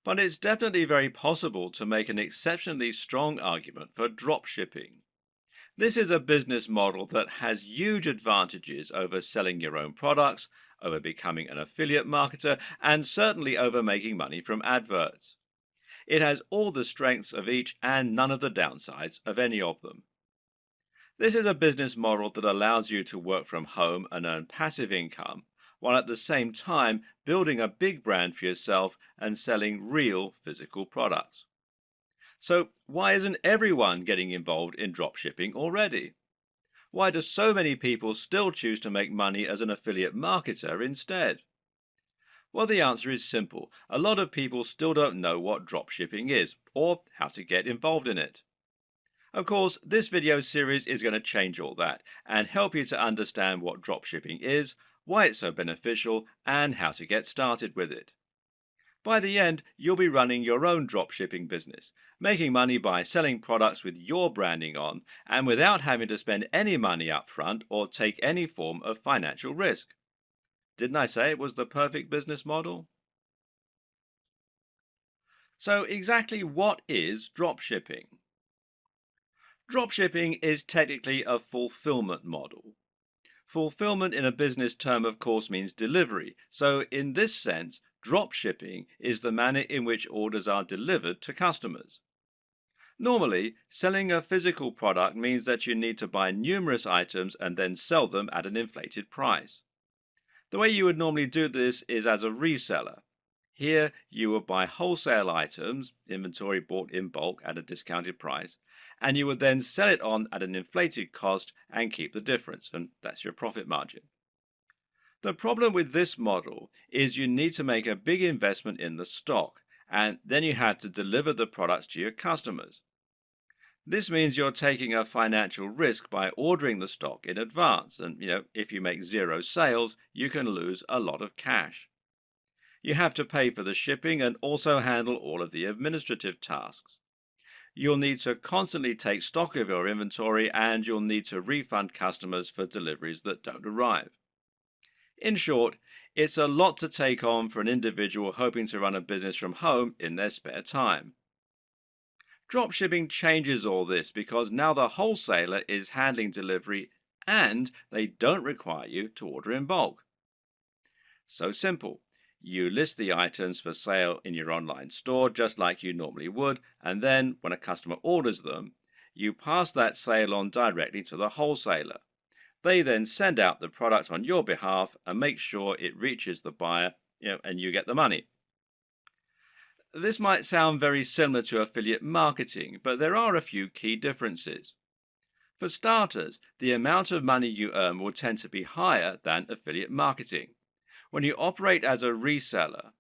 But it's definitely very possible to make an exceptionally strong argument for dropshipping. This is a business model that has huge advantages over selling your own products, over becoming an affiliate marketer, and certainly over making money from adverts. It has all the strengths of each and none of the downsides of any of them. This is a business model that allows you to work from home and earn passive income, while at the same time building a big brand for yourself and selling real physical products. So, why isn't everyone getting involved in dropshipping already? Why do so many people still choose to make money as an affiliate marketer instead? Well, the answer is simple. A lot of people still don't know what dropshipping is or how to get involved in it. Of course, this video series is going to change all that and help you to understand what dropshipping is, why it's so beneficial, and how to get started with it. By the end, you'll be running your own dropshipping business, making money by selling products with your branding on and without having to spend any money up front or take any form of financial risk. Didn't I say it was the perfect business model? So exactly what is dropshipping? Dropshipping is technically a fulfillment model. Fulfillment in a business term, of course, means delivery. So in this sense, dropshipping is the manner in which orders are delivered to customers. Normally, selling a physical product means that you need to buy numerous items and then sell them at an inflated price. The way you would normally do this is as a reseller. Here, you would buy wholesale items, inventory bought in bulk at a discounted price, and you would then sell it on at an inflated cost and keep the difference, and that's your profit margin. The problem with this model is you need to make a big investment in the stock, and then you have to deliver the products to your customers. This means you're taking a financial risk by ordering the stock in advance, and if you make zero sales, you can lose a lot of cash. You have to pay for the shipping and also handle all of the administrative tasks. You'll need to constantly take stock of your inventory and you'll need to refund customers for deliveries that don't arrive. In short, it's a lot to take on for an individual hoping to run a business from home in their spare time. Dropshipping changes all this because now the wholesaler is handling delivery and they don't require you to order in bulk. So simple. You list the items for sale in your online store just like you normally would, and then when a customer orders them, you pass that sale on directly to the wholesaler. They then send out the product on your behalf and make sure it reaches the buyer, and you get the money. This might sound very similar to affiliate marketing, but there are a few key differences. For starters, the amount of money you earn will tend to be higher than affiliate marketing. When you operate as a reseller,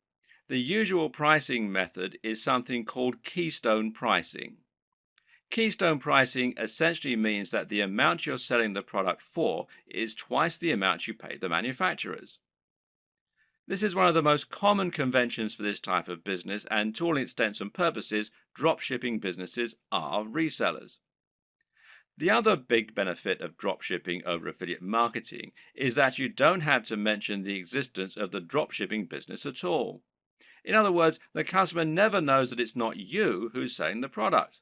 the usual pricing method is something called keystone pricing. Keystone pricing essentially means that the amount you're selling the product for is twice the amount you pay the manufacturers. This is one of the most common conventions for this type of business, and to all intents and purposes, dropshipping businesses are resellers. The other big benefit of dropshipping over affiliate marketing is that you don't have to mention the existence of the dropshipping business at all. In other words, the customer never knows that it's not you who's selling the product.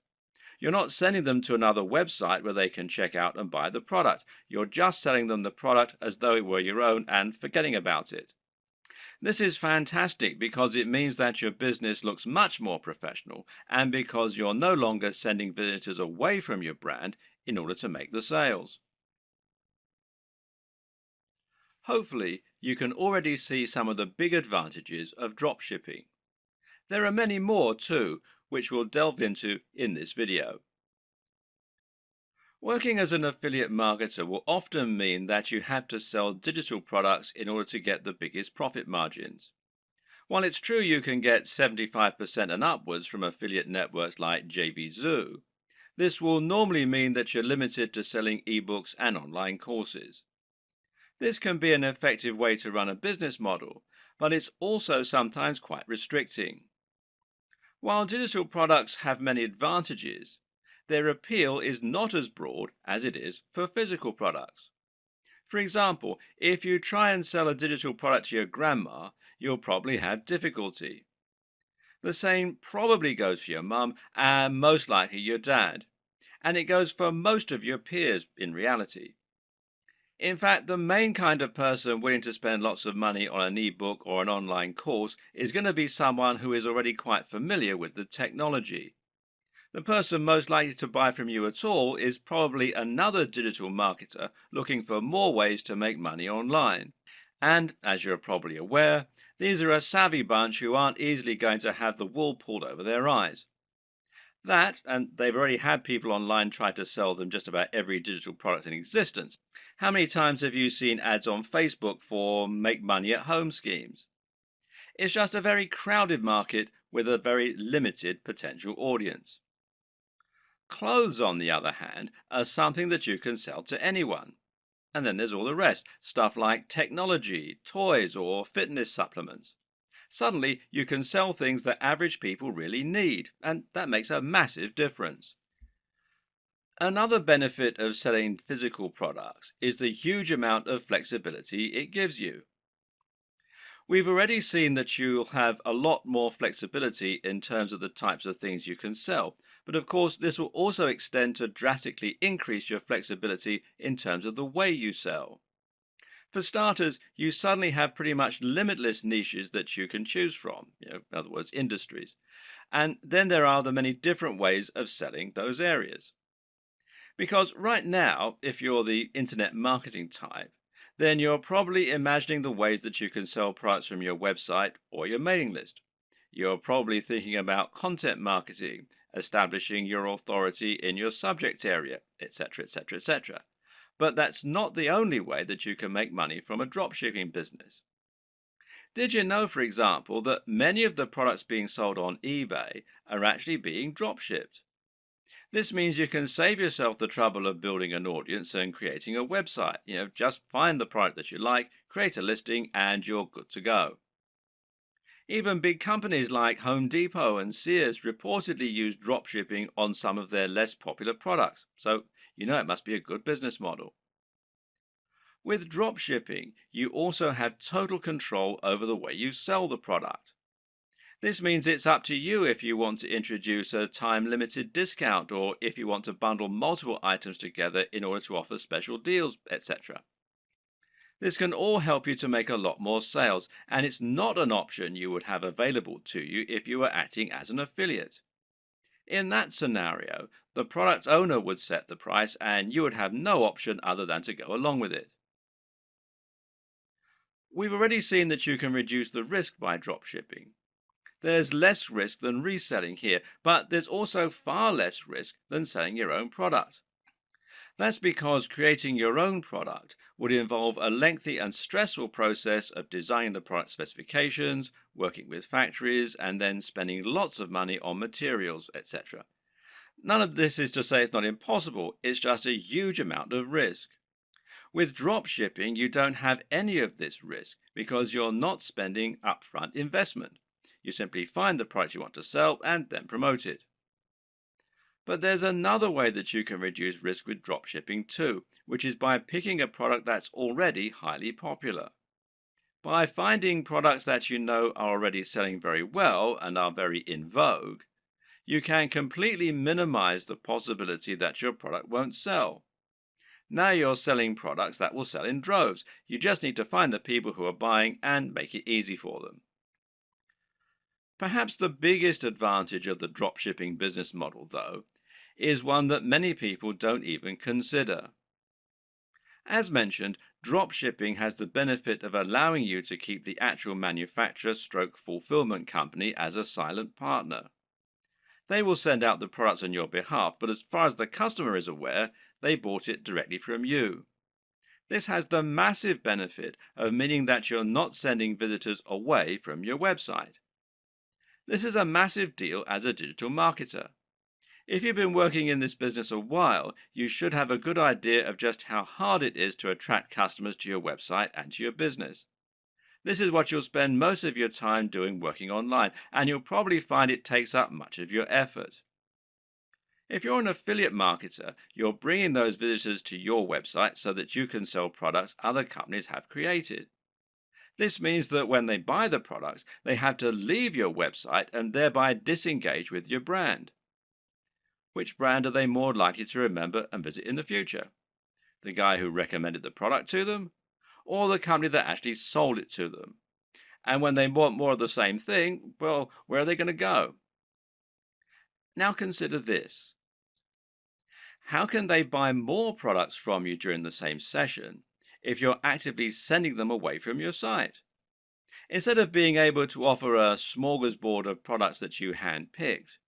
You're not sending them to another website where they can check out and buy the product. You're just selling them the product as though it were your own and forgetting about it. This is fantastic because it means that your business looks much more professional and because you're no longer sending visitors away from your brand in order to make the sales. Hopefully, you can already see some of the big advantages of dropshipping. There are many more too, which we'll delve into in this video. Working as an affiliate marketer will often mean that you have to sell digital products in order to get the biggest profit margins. While it's true you can get 75% and upwards from affiliate networks like JVZoo, this will normally mean that you're limited to selling ebooks and online courses. This can be an effective way to run a business model, but it's also sometimes quite restricting. While digital products have many advantages, their appeal is not as broad as it is for physical products. For example, if you try and sell a digital product to your grandma, you'll probably have difficulty. The same probably goes for your mum and most likely your dad. And it goes for most of your peers in reality. In fact, the main kind of person willing to spend lots of money on an ebook or an online course is going to be someone who is already quite familiar with the technology. The person most likely to buy from you at all is probably another digital marketer looking for more ways to make money online. And, as you're probably aware, these are a savvy bunch who aren't easily going to have the wool pulled over their eyes. That, and they've already had people online try to sell them just about every digital product in existence. How many times have you seen ads on Facebook for make money at home schemes? It's just a very crowded market with a very limited potential audience. Clothes, on the other hand, are something that you can sell to anyone. And then there's all the rest, stuff like technology, toys, or fitness supplements. Suddenly, you can sell things that average people really need, and that makes a massive difference. Another benefit of selling physical products is the huge amount of flexibility it gives you. We've already seen that you'll have a lot more flexibility in terms of the types of things you can sell, but of course, this will also extend to drastically increase your flexibility in terms of the way you sell. For starters, you suddenly have pretty much limitless niches that you can choose from, in other words, industries. And then there are the many different ways of selling those areas. Because right now, if you're the internet marketing type, then you're probably imagining the ways that you can sell products from your website or your mailing list. You're probably thinking about content marketing, establishing your authority in your subject area, etc., etc., etc. But that's not the only way that you can make money from a dropshipping business. Did you know, for example, that many of the products being sold on eBay are actually being dropshipped? This means you can save yourself the trouble of building an audience and creating a website. Just find the product that you like, create a listing, and you're good to go. Even big companies like Home Depot and Sears reportedly use dropshipping on some of their less popular products. So, it must be a good business model. With dropshipping, you also have total control over the way you sell the product. This means it's up to you if you want to introduce a time-limited discount or if you want to bundle multiple items together in order to offer special deals, etc. This can all help you to make a lot more sales, and it's not an option you would have available to you if you were acting as an affiliate. In that scenario, the product owner would set the price and you would have no option other than to go along with it. We've already seen that you can reduce the risk by dropshipping. There's less risk than reselling here, but there's also far less risk than selling your own product. That's because creating your own product would involve a lengthy and stressful process of designing the product specifications, working with factories, and then spending lots of money on materials, etc. None of this is to say it's not impossible, it's just a huge amount of risk. With drop shipping, you don't have any of this risk because you're not spending upfront investment. You simply find the product you want to sell and then promote it. But there's another way that you can reduce risk with dropshipping too, which is by picking a product that's already highly popular. By finding products that you know are already selling very well and are very in vogue, you can completely minimize the possibility that your product won't sell. Now you're selling products that will sell in droves. You just need to find the people who are buying and make it easy for them. Perhaps the biggest advantage of the dropshipping business model, though, is one that many people don't even consider. As mentioned, dropshipping has the benefit of allowing you to keep the actual manufacturer stroke fulfillment company as a silent partner. They will send out the products on your behalf, but as far as the customer is aware, they bought it directly from you. This has the massive benefit of meaning that you're not sending visitors away from your website. This is a massive deal as a digital marketer. If you've been working in this business a while, you should have a good idea of just how hard it is to attract customers to your website and to your business. This is what you'll spend most of your time doing working online, and you'll probably find it takes up much of your effort. If you're an affiliate marketer, you're bringing those visitors to your website so that you can sell products other companies have created. This means that when they buy the products, they have to leave your website and thereby disengage with your brand. Which brand are they more likely to remember and visit in the future? The guy who recommended the product to them, or the company that actually sold it to them? And when they want more of the same thing, well, where are they going to go? Now consider this. How can they buy more products from you during the same session if you're actively sending them away from your site? Instead of being able to offer a smorgasbord of products that you hand-picked,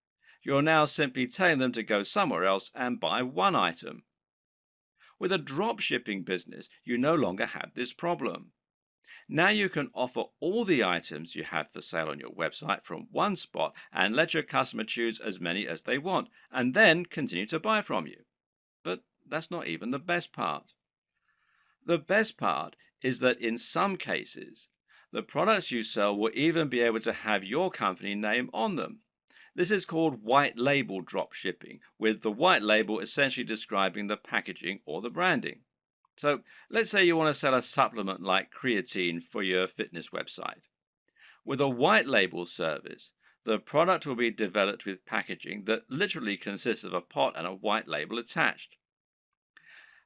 you're now simply telling them to go somewhere else and buy one item. With a drop shipping business, you no longer have this problem. Now you can offer all the items you have for sale on your website from one spot and let your customer choose as many as they want, and then continue to buy from you. But that's not even the best part. The best part is that in some cases, the products you sell will even be able to have your company name on them. This is called white label drop shipping, with the white label essentially describing the packaging or the branding. So let's say you want to sell a supplement like creatine for your fitness website. With a white label service, the product will be developed with packaging that literally consists of a pot and a white label attached.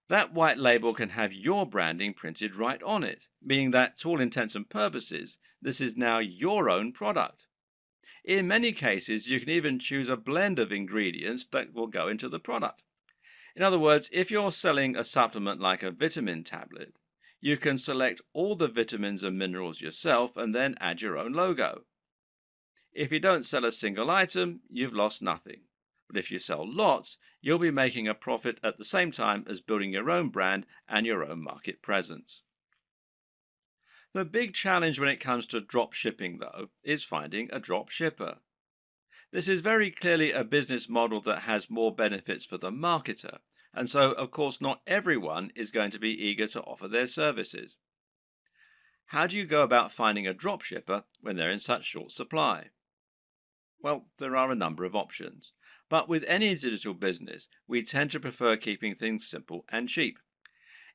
That white label can have your branding printed right on it, meaning that to all intents and purposes, this is now your own product. In many cases, you can even choose a blend of ingredients that will go into the product. In other words, if you're selling a supplement like a vitamin tablet, you can select all the vitamins and minerals yourself and then add your own logo. If you don't sell a single item, you've lost nothing. But if you sell lots, you'll be making a profit at the same time as building your own brand and your own market presence. The big challenge when it comes to drop shipping, though, is finding a drop shipper. This is very clearly a business model that has more benefits for the marketer, and so, of course, not everyone is going to be eager to offer their services. How do you go about finding a drop shipper when they're in such short supply? Well, there are a number of options, but with any digital business, we tend to prefer keeping things simple and cheap.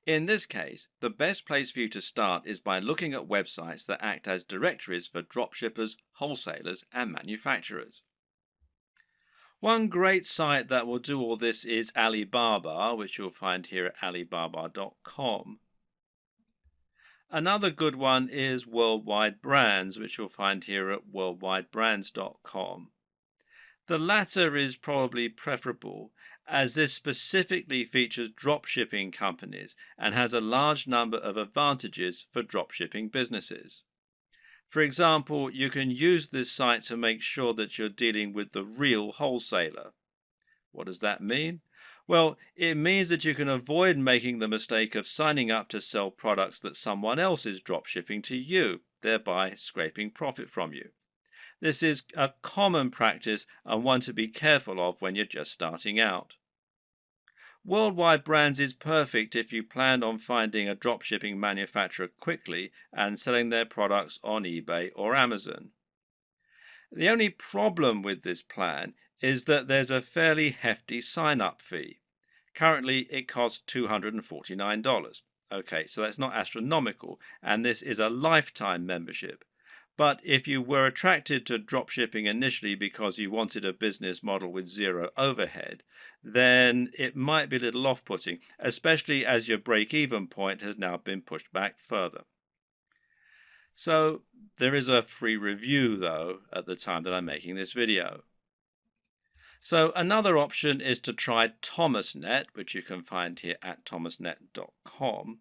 In this case, the best place for you to start is by looking at websites that act as directories for dropshippers, wholesalers, and manufacturers. One great site that will do all this is Alibaba, which you'll find here at alibaba.com. Another good one is Worldwide Brands, which you'll find here at worldwidebrands.com. The latter is probably preferable, as this specifically features dropshipping companies and has a large number of advantages for dropshipping businesses. For example, you can use this site to make sure that you're dealing with the real wholesaler. What does that mean? Well, it means that you can avoid making the mistake of signing up to sell products that someone else is dropshipping to you, thereby scraping profit from you. This is a common practice and one to be careful of when you're just starting out. Worldwide Brands is perfect if you plan on finding a dropshipping manufacturer quickly and selling their products on eBay or Amazon. The only problem with this plan is that there's a fairly hefty sign-up fee. Currently, it costs $249. Okay, so that's not astronomical, and this is a lifetime membership. But if you were attracted to dropshipping initially because you wanted a business model with zero overhead, then it might be a little off-putting, especially as your break-even point has now been pushed back further. So there is a free review, though, at the time that I'm making this video. So another option is to try ThomasNet, which you can find here at thomasnet.com.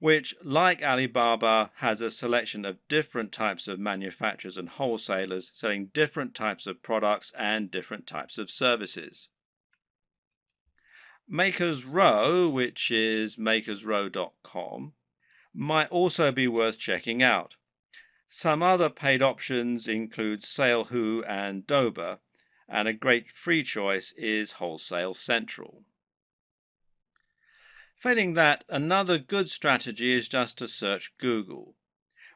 which, like Alibaba, has a selection of different types of manufacturers and wholesalers selling different types of products and different types of services. Makers Row, which is makersrow.com, might also be worth checking out. Some other paid options include SaleWho and Doba, and a great free choice is Wholesale Central. Failing that, another good strategy is just to search Google.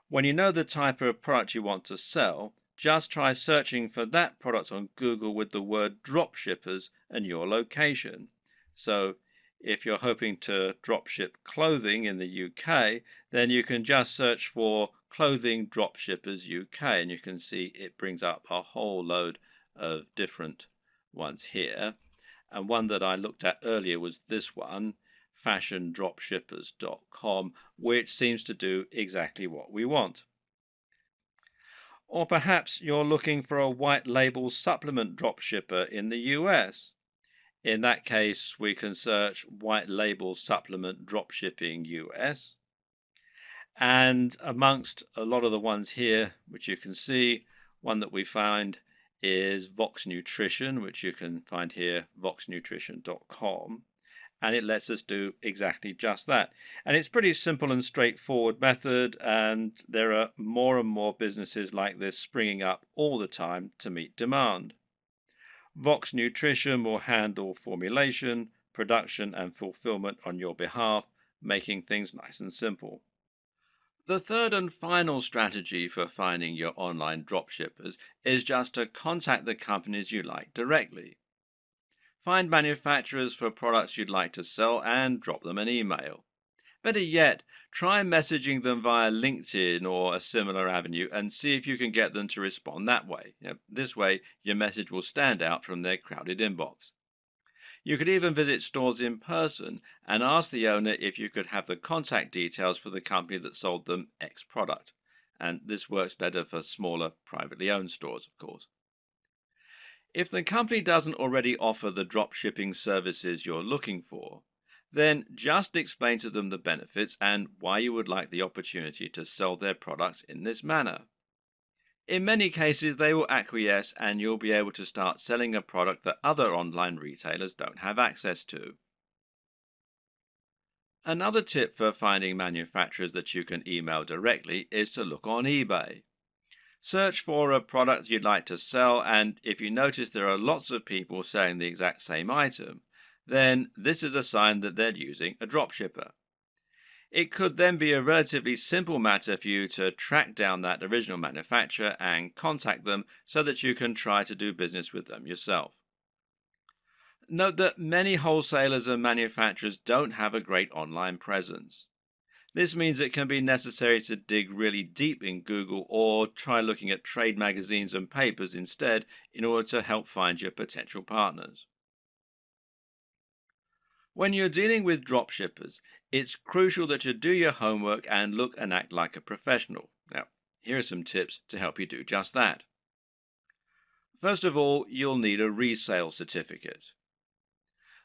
When you know the type of product you want to sell, just try searching for that product on Google with the word dropshippers and your location. So if you're hoping to dropship clothing in the UK, then you can just search for Clothing Dropshippers UK, and you can see it brings up a whole load of different ones here. And one that I looked at earlier was this one, fashiondropshippers.com, which seems to do exactly what we want. Or perhaps you're looking for a white label supplement dropshipper in the US. In that case, we can search white label supplement dropshipping US. And amongst a lot of the ones here, which you can see, one that we find is Vox Nutrition, which you can find here, voxnutrition.com. And it lets us do exactly just that. And it's pretty simple and straightforward method, and there are more and more businesses like this springing up all the time to meet demand. Vox Nutrition will handle formulation, production, and fulfillment on your behalf, making things nice and simple. The third and final strategy for finding your online dropshippers is just to contact the companies you like directly. Find manufacturers for products you'd like to sell and drop them an email. Better yet, try messaging them via LinkedIn or a similar avenue and see if you can get them to respond that way. This way, your message will stand out from their crowded inbox. You could even visit stores in person and ask the owner if you could have the contact details for the company that sold them X product. And this works better for smaller, privately owned stores, of course. If the company doesn't already offer the drop shipping services you're looking for, then just explain to them the benefits and why you would like the opportunity to sell their products in this manner. In many cases, they will acquiesce and you'll be able to start selling a product that other online retailers don't have access to. Another tip for finding manufacturers that you can email directly is to look on eBay. Search for a product you'd like to sell, and if you notice there are lots of people selling the exact same item, then this is a sign that they're using a dropshipper. It could then be a relatively simple matter for you to track down that original manufacturer and contact them so that you can try to do business with them yourself. Note that many wholesalers and manufacturers don't have a great online presence. This means it can be necessary to dig really deep in Google or try looking at trade magazines and papers instead in order to help find your potential partners. When you're dealing with dropshippers, it's crucial that you do your homework and look and act like a professional. Now, here are some tips to help you do just that. First of all, you'll need a resale certificate.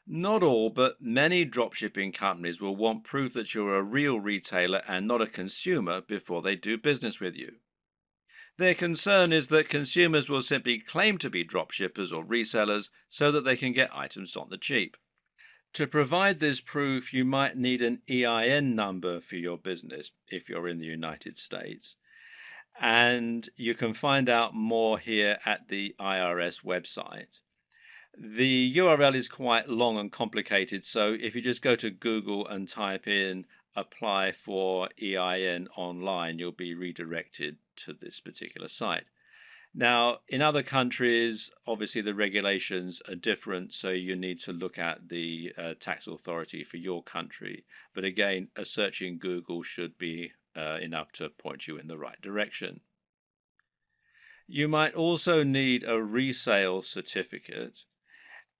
Not all, but many dropshipping companies will want proof that you're a real retailer and not a consumer before they do business with you. Their concern is that consumers will simply claim to be dropshippers or resellers so that they can get items on the cheap. To provide this proof, you might need an EIN number for your business if you're in the United States. And you can find out more here at the IRS website. The URL is quite long and complicated, so if you just go to Google and type in apply for EIN online, you'll be redirected to this particular site. Now, in other countries, obviously the regulations are different, so you need to look at the tax authority for your country. But again, a search in Google should be enough to point you in the right direction. You might also need a resale certificate,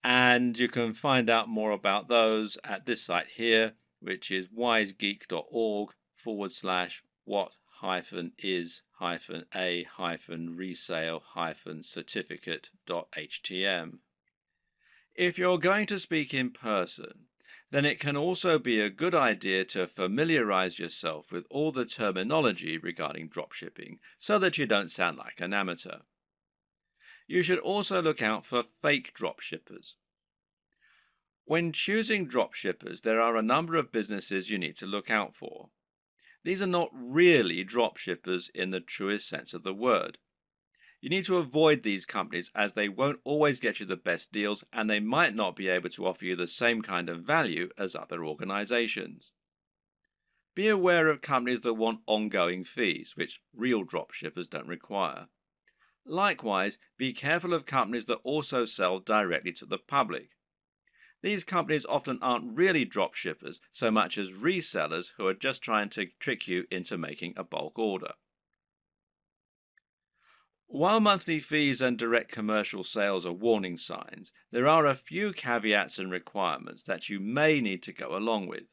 and you can find out more about those at this site here, which is wisegeek.org/what-is-a-resale-certificate.htm. If you're going to speak in person, then it can also be a good idea to familiarize yourself with all the terminology regarding dropshipping so that you don't sound like an amateur. You should also look out for fake dropshippers. When choosing dropshippers, there are a number of businesses you need to look out for. These are not really dropshippers in the truest sense of the word. You need to avoid these companies as they won't always get you the best deals and they might not be able to offer you the same kind of value as other organizations. Be aware of companies that want ongoing fees, which real dropshippers don't require. Likewise, be careful of companies that also sell directly to the public. These companies often aren't really dropshippers so much as resellers who are just trying to trick you into making a bulk order. While monthly fees and direct commercial sales are warning signs, there are a few caveats and requirements that you may need to go along with.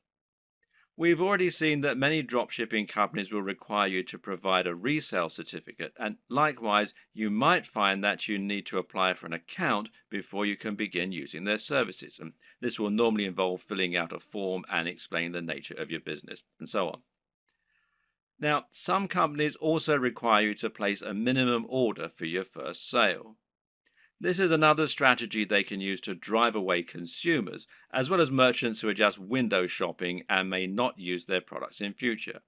We've already seen that many dropshipping companies will require you to provide a resale certificate, and likewise, you might find that you need to apply for an account before you can begin using their services. And this will normally involve filling out a form and explaining the nature of your business, and so on. Now, some companies also require you to place a minimum order for your first sale. This is another strategy they can use to drive away consumers, as well as merchants who are just window shopping and may not use their products in future.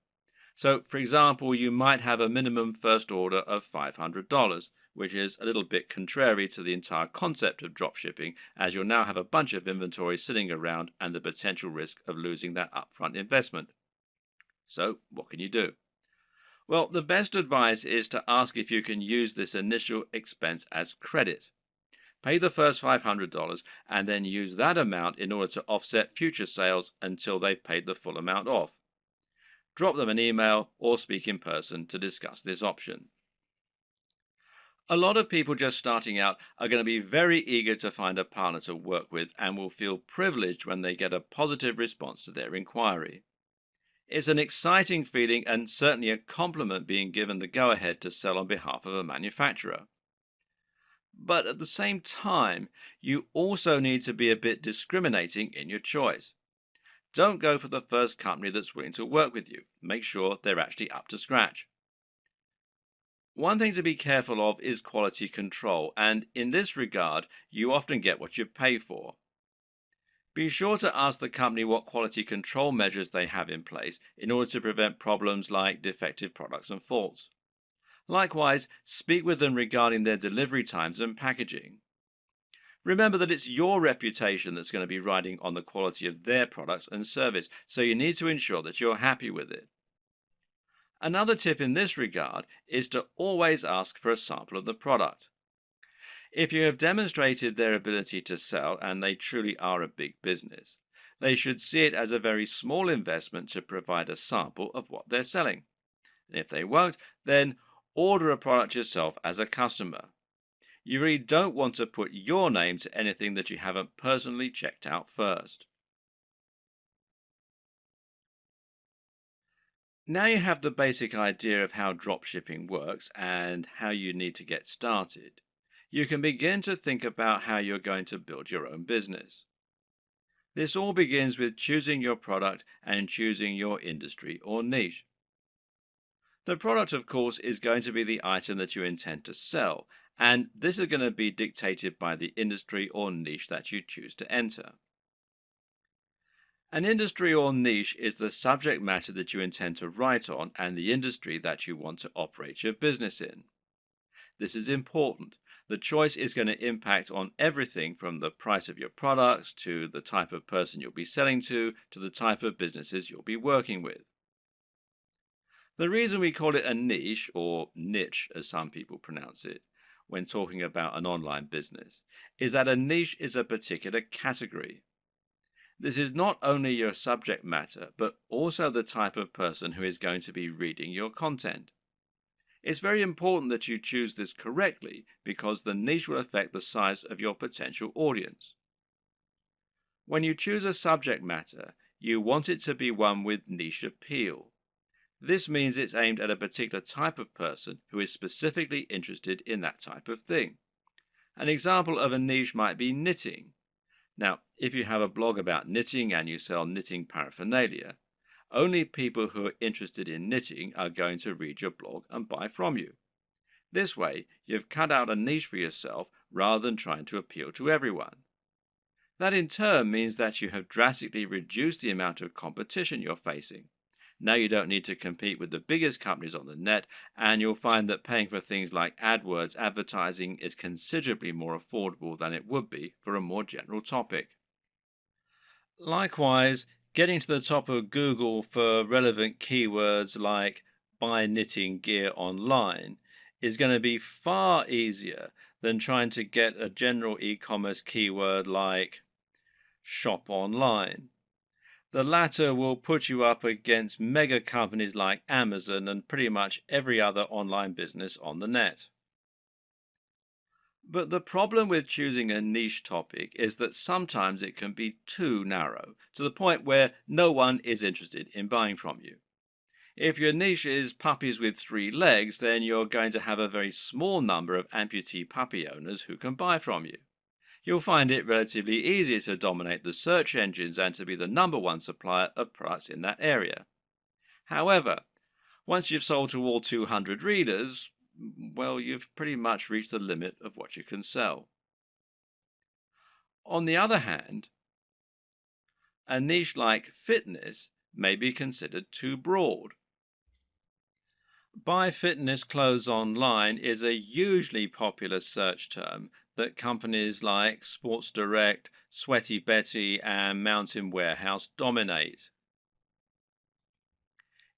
So, for example, you might have a minimum first order of $500, which is a little bit contrary to the entire concept of dropshipping, as you'll now have a bunch of inventory sitting around and the potential risk of losing that upfront investment. So, what can you do? Well, the best advice is to ask if you can use this initial expense as credit. Pay the first $500 and then use that amount in order to offset future sales until they've paid the full amount off. Drop them an email or speak in person to discuss this option. A lot of people just starting out are going to be very eager to find a partner to work with and will feel privileged when they get a positive response to their inquiry. It's an exciting feeling and certainly a compliment being given the go-ahead to sell on behalf of a manufacturer. But at the same time, you also need to be a bit discriminating in your choice. Don't go for the first company that's willing to work with you. Make sure they're actually up to scratch. One thing to be careful of is quality control, and in this regard, you often get what you pay for. Be sure to ask the company what quality control measures they have in place in order to prevent problems like defective products and faults. Likewise, speak with them regarding their delivery times and packaging. Remember that it's your reputation that's going to be riding on the quality of their products and service, so you need to ensure that you're happy with it. Another tip in this regard is to always ask for a sample of the product. If you have demonstrated their ability to sell and they truly are a big business, they should see it as a very small investment to provide a sample of what they're selling. And if they won't, then order a product yourself as a customer. You really don't want to put your name to anything that you haven't personally checked out first. Now you have the basic idea of how dropshipping works and how you need to get started, you can begin to think about how you're going to build your own business. This all begins with choosing your product and choosing your industry or niche. The product, of course, is going to be the item that you intend to sell, and this is going to be dictated by the industry or niche that you choose to enter. An industry or niche is the subject matter that you intend to write on and the industry that you want to operate your business in. This is important. The choice is going to impact on everything from the price of your products to the type of person you'll be selling to the type of businesses you'll be working with. The reason we call it a niche, or niche as some people pronounce it, when talking about an online business, is that a niche is a particular category. This is not only your subject matter, but also the type of person who is going to be reading your content. It's very important that you choose this correctly because the niche will affect the size of your potential audience. When you choose a subject matter, you want it to be one with niche appeal. This means it's aimed at a particular type of person who is specifically interested in that type of thing. An example of a niche might be knitting. Now, if you have a blog about knitting and you sell knitting paraphernalia, only people who are interested in knitting are going to read your blog and buy from you. This way, you've cut out a niche for yourself rather than trying to appeal to everyone. That in turn means that you have drastically reduced the amount of competition you're facing. Now you don't need to compete with the biggest companies on the net, and you'll find that paying for things like AdWords advertising is considerably more affordable than it would be for a more general topic. Likewise, getting to the top of Google for relevant keywords like buy knitting gear online is going to be far easier than trying to get a general e-commerce keyword like shop online. The latter will put you up against mega companies like Amazon and pretty much every other online business on the net. But the problem with choosing a niche topic is that sometimes it can be too narrow, to the point where no one is interested in buying from you. If your niche is puppies with three legs, then you're going to have a very small number of amputee puppy owners who can buy from you. You'll find it relatively easy to dominate the search engines and to be the number one supplier of products in that area. However, once you've sold to all 200 readers, well, you've pretty much reached the limit of what you can sell. On the other hand, a niche like fitness may be considered too broad. Buy fitness clothes online is a hugely popular search term that companies like Sports Direct, Sweaty Betty, and Mountain Warehouse dominate.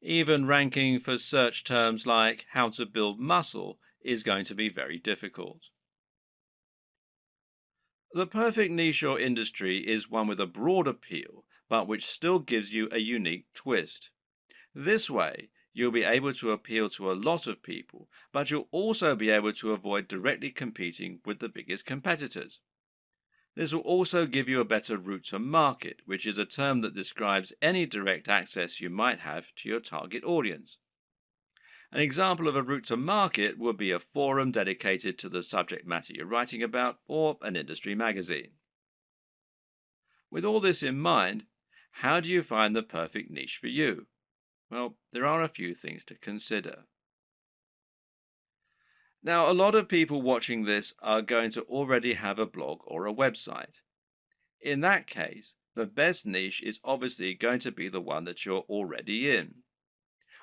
Even ranking for search terms like how to build muscle is going to be very difficult. The perfect niche or industry is one with a broad appeal, but which still gives you a unique twist. This way, you'll be able to appeal to a lot of people, but you'll also be able to avoid directly competing with the biggest competitors. This will also give you a better route to market, which is a term that describes any direct access you might have to your target audience. An example of a route to market would be a forum dedicated to the subject matter you're writing about, or an industry magazine. With all this in mind, how do you find the perfect niche for you? Well, there are a few things to consider. Now, a lot of people watching this are going to already have a blog or a website. In that case, the best niche is obviously going to be the one that you're already in.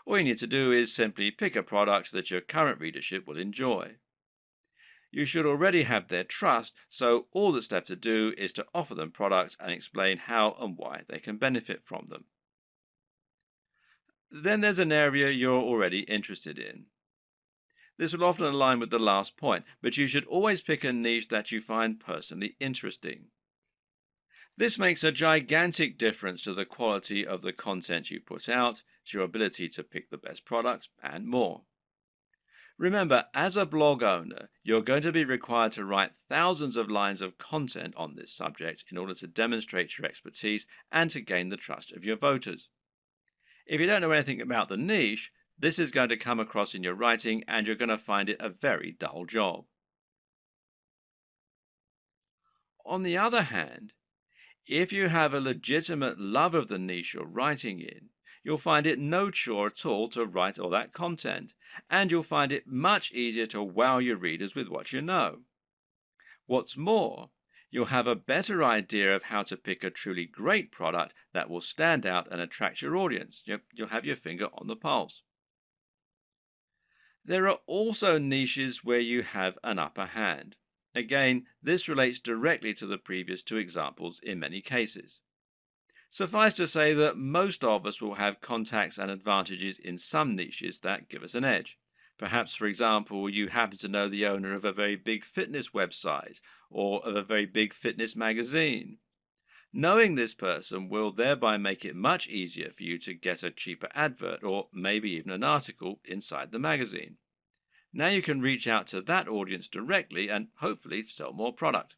All you need to do is simply pick a product that your current readership will enjoy. You should already have their trust, so all that's left to do is to offer them products and explain how and why they can benefit from them. Then there's an area you're already interested in. This will often align with the last point, but you should always pick a niche that you find personally interesting. This makes a gigantic difference to the quality of the content you put out, to your ability to pick the best products, and more. Remember, as a blog owner, you're going to be required to write thousands of lines of content on this subject in order to demonstrate your expertise and to gain the trust of your voters. If you don't know anything about the niche, this is going to come across in your writing and you're going to find it a very dull job. On the other hand, if you have a legitimate love of the niche you're writing in, you'll find it no chore at all to write all that content, and you'll find it much easier to wow your readers with what you know. What's more, you'll have a better idea of how to pick a truly great product that will stand out and attract your audience. You'll have your finger on the pulse. There are also niches where you have an upper hand. Again, this relates directly to the previous two examples in many cases. Suffice to say that most of us will have contacts and advantages in some niches that give us an edge. Perhaps, for example, you happen to know the owner of a very big fitness website or of a very big fitness magazine. Knowing this person will thereby make it much easier for you to get a cheaper advert or maybe even an article inside the magazine. Now you can reach out to that audience directly and hopefully sell more product.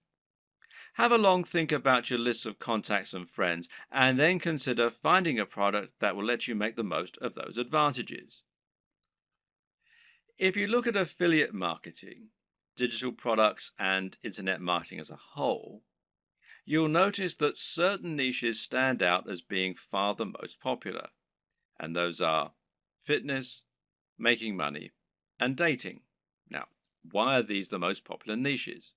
Have a long think about your list of contacts and friends, and then consider finding a product that will let you make the most of those advantages. If you look at affiliate marketing, digital products, and internet marketing as a whole, you'll notice that certain niches stand out as being far the most popular, and those are fitness, making money, and dating. Now, why are these the most popular niches?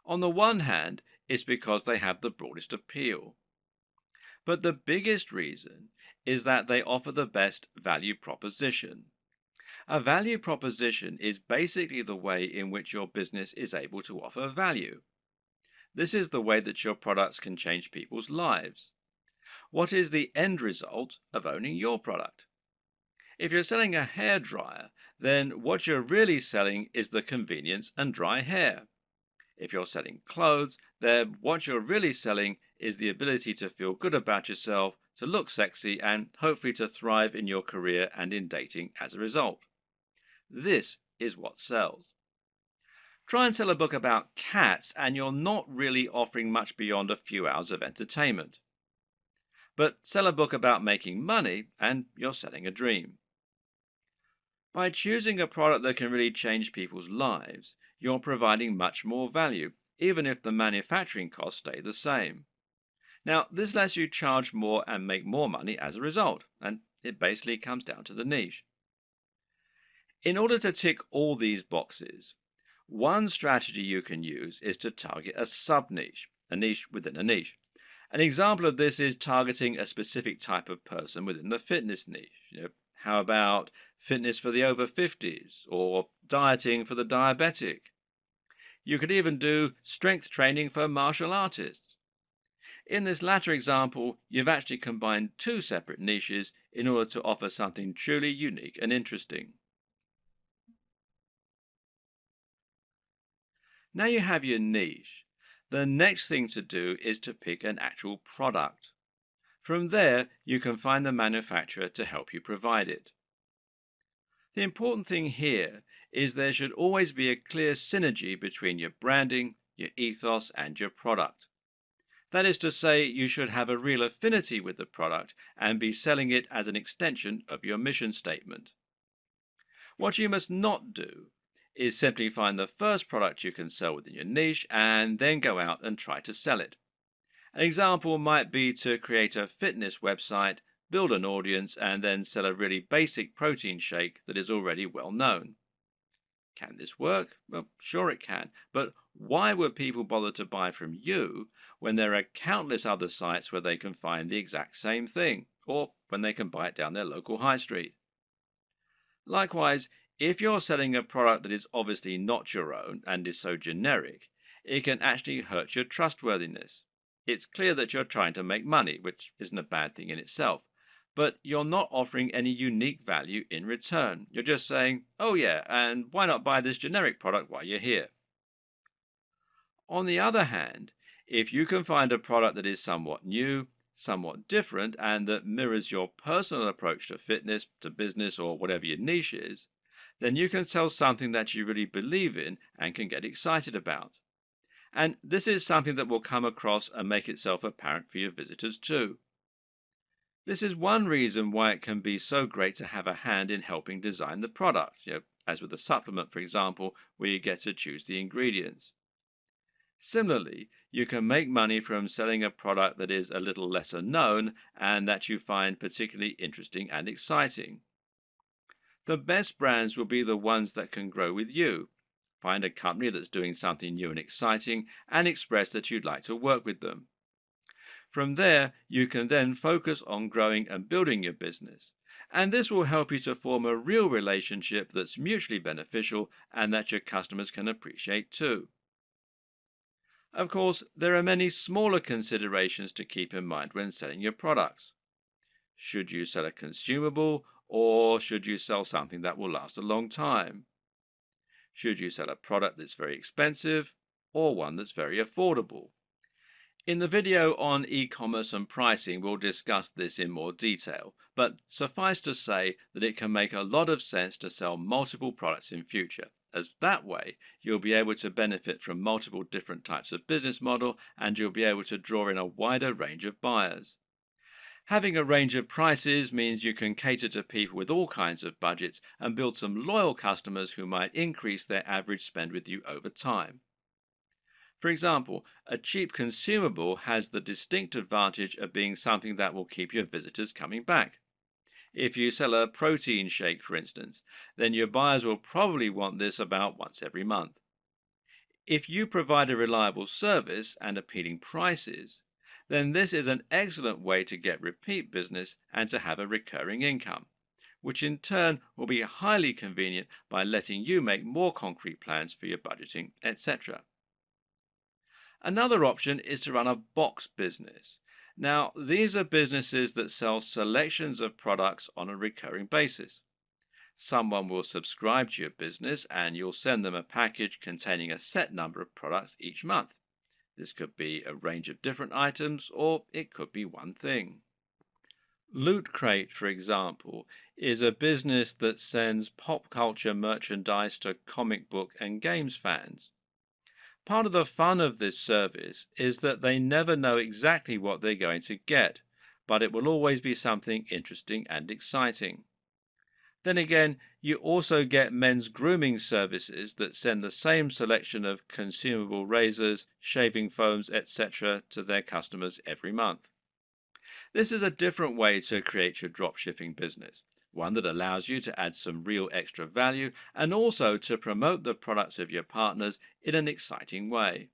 On the one hand, it's because they have the broadest appeal. But the biggest reason is that they offer the best value proposition. A value proposition is basically the way in which your business is able to offer value. This is the way that your products can change people's lives. What is the end result of owning your product? If you're selling a hairdryer, then what you're really selling is the convenience and dry hair. If you're selling clothes, then what you're really selling is the ability to feel good about yourself, to look sexy, and hopefully to thrive in your career and in dating as a result. This is what sells. Try and sell a book about cats, and you're not really offering much beyond a few hours of entertainment. But sell a book about making money, and you're selling a dream. By choosing a product that can really change people's lives, you're providing much more value, even if the manufacturing costs stay the same. Now, this lets you charge more and make more money as a result, and it basically comes down to the niche. In order to tick all these boxes, one strategy you can use is to target a sub-niche, a niche within a niche. An example of this is targeting a specific type of person within the fitness niche. How about fitness for the over 50s or dieting for the diabetic? You could even do strength training for martial artists. In this latter example, you've actually combined two separate niches in order to offer something truly unique and interesting. Now you have your niche. The next thing to do is to pick an actual product. From there, you can find the manufacturer to help you provide it. The important thing here is there should always be a clear synergy between your branding, your ethos, and your product. That is to say, you should have a real affinity with the product and be selling it as an extension of your mission statement. What you must not do is simply find the first product you can sell within your niche and then go out and try to sell it. An example might be to create a fitness website, build an audience, and then sell a really basic protein shake that is already well known. Can this work? Well, sure it can, but why would people bother to buy from you when there are countless other sites where they can find the exact same thing, or when they can buy it down their local high street? Likewise, if you're selling a product that is obviously not your own and is so generic, it can actually hurt your trustworthiness. It's clear that you're trying to make money, which isn't a bad thing in itself, but you're not offering any unique value in return. You're just saying, oh yeah, and why not buy this generic product while you're here? On the other hand, if you can find a product that is somewhat new, somewhat different, and that mirrors your personal approach to fitness, to business, or whatever your niche is, then you can sell something that you really believe in and can get excited about. And this is something that will come across and make itself apparent for your visitors too. This is one reason why it can be so great to have a hand in helping design the product, as with a supplement, for example, where you get to choose the ingredients. Similarly, you can make money from selling a product that is a little lesser known and that you find particularly interesting and exciting. The best brands will be the ones that can grow with you. Find a company that's doing something new and exciting and express that you'd like to work with them. From there, you can then focus on growing and building your business. And this will help you to form a real relationship that's mutually beneficial and that your customers can appreciate too. Of course, there are many smaller considerations to keep in mind when selling your products. Should you sell a consumable, or should you sell something that will last a long time? Should you sell a product that's very expensive or one that's very affordable? In the video on e-commerce and pricing, we'll discuss this in more detail, but suffice to say that it can make a lot of sense to sell multiple products in future, as that way you'll be able to benefit from multiple different types of business model and you'll be able to draw in a wider range of buyers. Having a range of prices means you can cater to people with all kinds of budgets and build some loyal customers who might increase their average spend with you over time. For example, a cheap consumable has the distinct advantage of being something that will keep your visitors coming back. If you sell a protein shake, for instance, then your buyers will probably want this about once every month. If you provide a reliable service and appealing prices, then this is an excellent way to get repeat business and to have a recurring income, which in turn will be highly convenient by letting you make more concrete plans for your budgeting, etc. Another option is to run a box business. Now, these are businesses that sell selections of products on a recurring basis. Someone will subscribe to your business and you'll send them a package containing a set number of products each month. This could be a range of different items, or it could be one thing. Loot Crate, for example, is a business that sends pop culture merchandise to comic book and games fans. Part of the fun of this service is that they never know exactly what they're going to get, but it will always be something interesting and exciting. Then again, you also get men's grooming services that send the same selection of consumable razors, shaving foams, etc. to their customers every month. This is a different way to create your dropshipping business, one that allows you to add some real extra value and also to promote the products of your partners in an exciting way.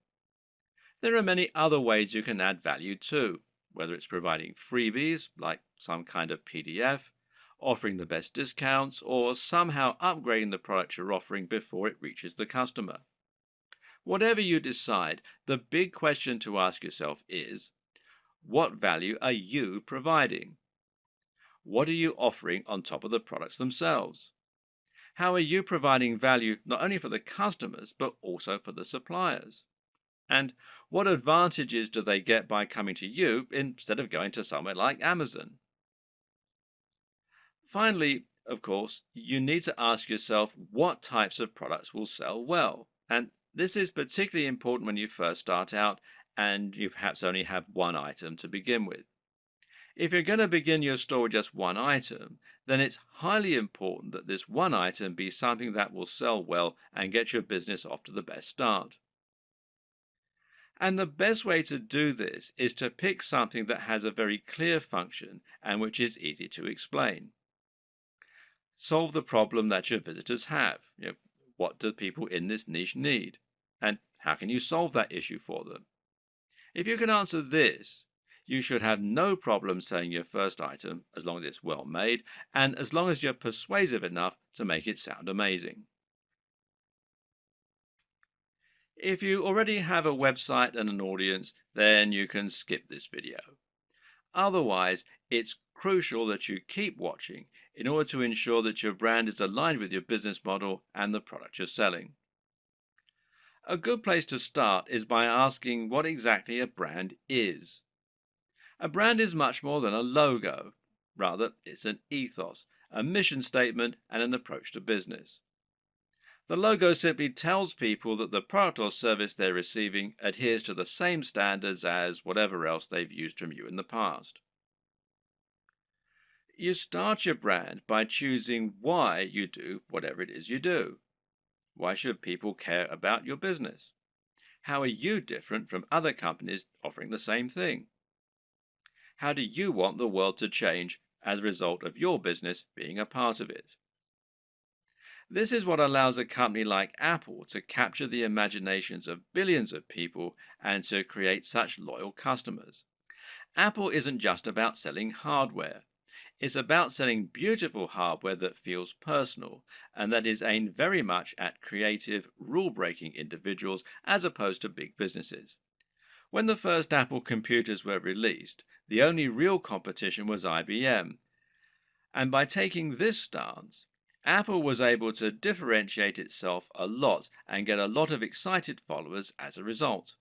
There are many other ways you can add value too, whether it's providing freebies like some kind of PDF, offering the best discounts, or somehow upgrading the product you're offering before it reaches the customer. Whatever you decide, the big question to ask yourself is, what value are you providing? What are you offering on top of the products themselves? How are you providing value not only for the customers, but also for the suppliers? And what advantages do they get by coming to you instead of going to somewhere like Amazon? Finally, of course, you need to ask yourself what types of products will sell well. And this is particularly important when you first start out and you perhaps only have one item to begin with. If you're going to begin your store with just one item, then it's highly important that this one item be something that will sell well and get your business off to the best start. And the best way to do this is to pick something that has a very clear function and which is easy to explain. Solve the problem that your visitors have. What do people in this niche need? And how can you solve that issue for them? If you can answer this, you should have no problem selling your first item as long as it's well made and as long as you're persuasive enough to make it sound amazing. If you already have a website and an audience, then you can skip this video. Otherwise, it's crucial that you keep watching in order to ensure that your brand is aligned with your business model and the product you're selling. A good place to start is by asking what exactly a brand is. A brand is much more than a logo. Rather, it's an ethos, a mission statement, and an approach to business. The logo simply tells people that the product or service they're receiving adheres to the same standards as whatever else they've used from you in the past. You start your brand by choosing why you do whatever it is you do. Why should people care about your business? How are you different from other companies offering the same thing? How do you want the world to change as a result of your business being a part of it? This is what allows a company like Apple to capture the imaginations of billions of people and to create such loyal customers. Apple isn't just about selling hardware. It's about selling beautiful hardware that feels personal and that is aimed very much at creative, rule-breaking individuals as opposed to big businesses. When the first Apple computers were released, the only real competition was IBM. And by taking this stance, Apple was able to differentiate itself a lot and get a lot of excited followers as a result.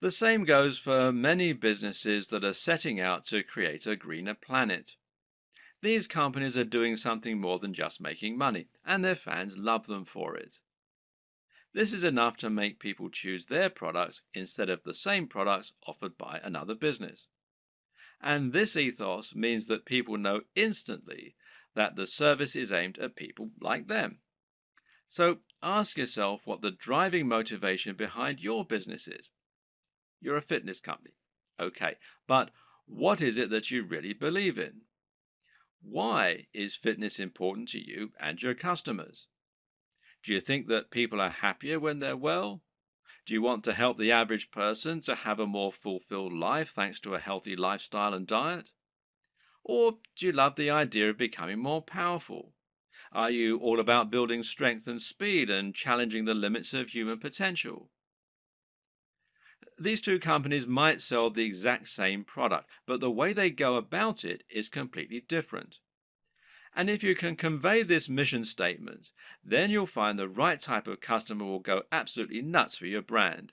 The same goes for many businesses that are setting out to create a greener planet. These companies are doing something more than just making money, and their fans love them for it. This is enough to make people choose their products instead of the same products offered by another business. And this ethos means that people know instantly that the service is aimed at people like them. So ask yourself what the driving motivation behind your business is. You're a fitness company. Okay, but what is it that you really believe in? Why is fitness important to you and your customers? Do you think that people are happier when they're well? Do you want to help the average person to have a more fulfilled life thanks to a healthy lifestyle and diet? Or do you love the idea of becoming more powerful? Are you all about building strength and speed and challenging the limits of human potential? These two companies might sell the exact same product, but the way they go about it is completely different. And if you can convey this mission statement, then you'll find the right type of customer will go absolutely nuts for your brand.